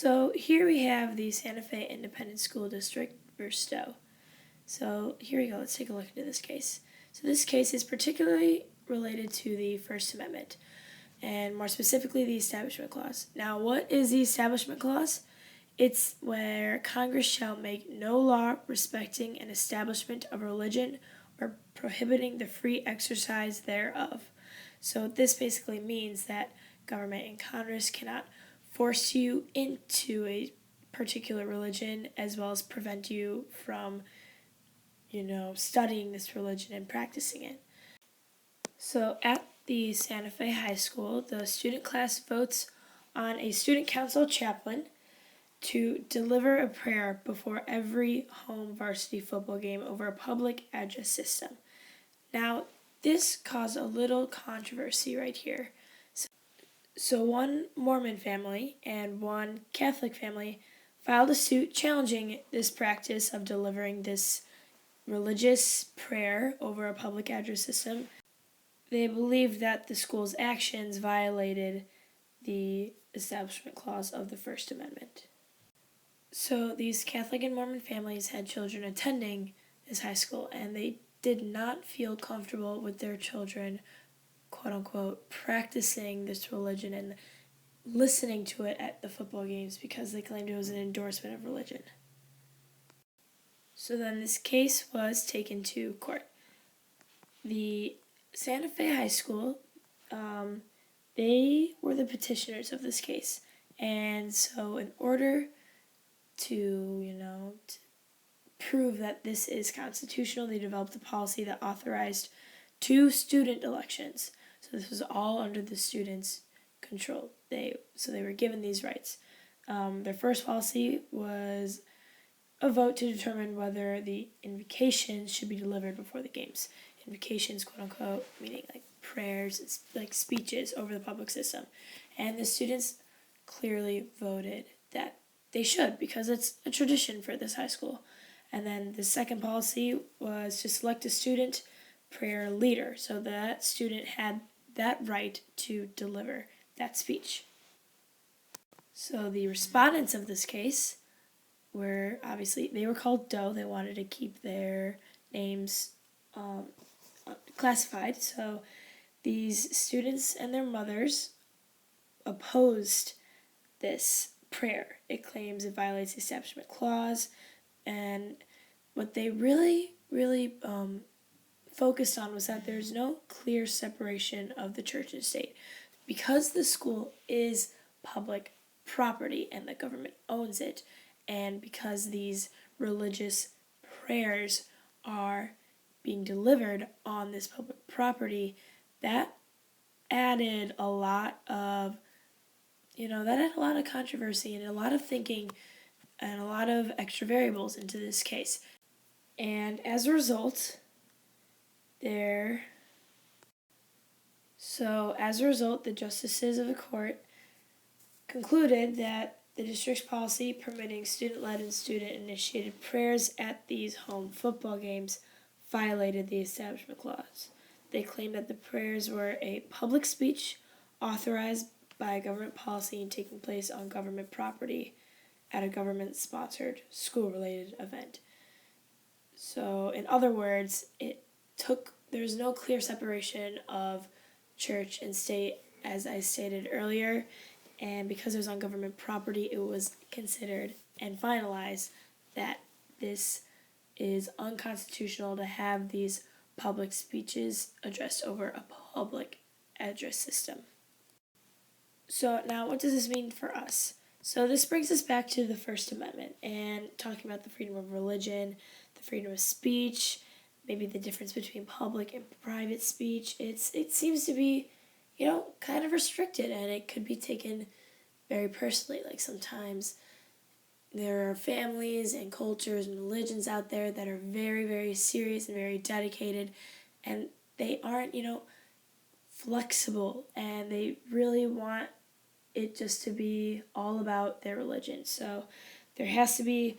So here we have the Santa Fe Independent School District versus Stowe. So here we go, let's take a look into this case. So this case is particularly related to the First Amendment, and more specifically the Establishment Clause. Now, what is the Establishment Clause? It's where Congress shall make no law respecting an establishment of religion or prohibiting the free exercise thereof. So this basically means that government and Congress cannot force you into a particular religion as well as prevent you from, studying this religion and practicing it. So at the Santa Fe High School, the student class votes on a student council chaplain to deliver a prayer before every home varsity football game over a public address system. Now, this caused a little controversy right here. So one Mormon family and one Catholic family filed a suit challenging this practice of delivering this religious prayer over a public address system. They believed that the school's actions violated the Establishment Clause of the First Amendment. So these Catholic and Mormon families had children attending this high school, and they did not feel comfortable with their children, quote-unquote, practicing this religion and listening to it at the football games because they claimed it was an endorsement of religion. So then this case was taken to court. The Santa Fe High School, they were the petitioners of this case. And so in order to prove that this is constitutional, they developed a policy that authorized 2 student elections. So this was all under the students' control. They were given these rights. Their first policy was a vote to determine whether the invocations should be delivered before the games. Invocations, quote unquote, meaning like prayers, like speeches over the public system. And the students clearly voted that they should because it's a tradition for this high school. And then the second policy was to select a student prayer leader, so that student had that right to deliver that speech. So the respondents of this case were they were called Doe. They wanted to keep their names classified. So these students and their mothers opposed this prayer. It claims it violates the Establishment Clause, and what they really focused on was that there's no clear separation of the church and state. Because the school is public property and the government owns it, and because these religious prayers are being delivered on this public property, that added a lot of controversy and a lot of thinking and a lot of extra variables into this case. And as a result, the justices of the court concluded that the district's policy permitting student-led and student-initiated prayers at these home football games violated the Establishment Clause. They claimed that the prayers were a public speech authorized by a government policy and taking place on government property at a government-sponsored school-related event. So, in other words, there's no clear separation of church and state, as I stated earlier, and because it was on government property, it was considered and finalized that this is unconstitutional to have these public speeches addressed over a public address system. So now, what does this mean for us? So this brings us back to the First Amendment and talking about the freedom of religion, the freedom of speech, maybe the difference between public and private speech. It seems to be, kind of restricted, and it could be taken very personally. Like sometimes there are families and cultures and religions out there that are very, very serious and very dedicated, and they aren't, flexible, and they really want it just to be all about their religion. So there has to be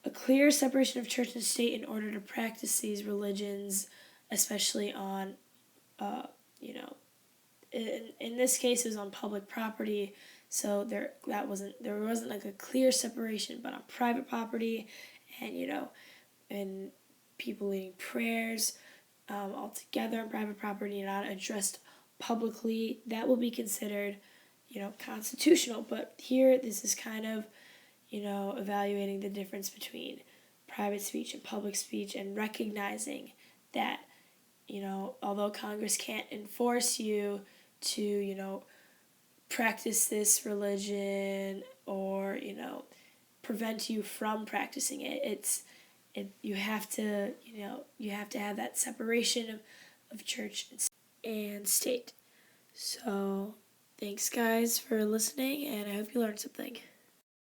a clear separation of church and state in order to practice these religions, especially on, in this case, it was on public property. So there wasn't like a clear separation, but on private property, and and people leading prayers all together on private property, not addressed publicly, that will be considered constitutional. But here, this is kind of evaluating the difference between private speech and public speech, and recognizing that although Congress can't enforce you to practice this religion, or prevent you from practicing it, you have to have that separation of church and state. So thanks guys for listening, and I hope you learned something.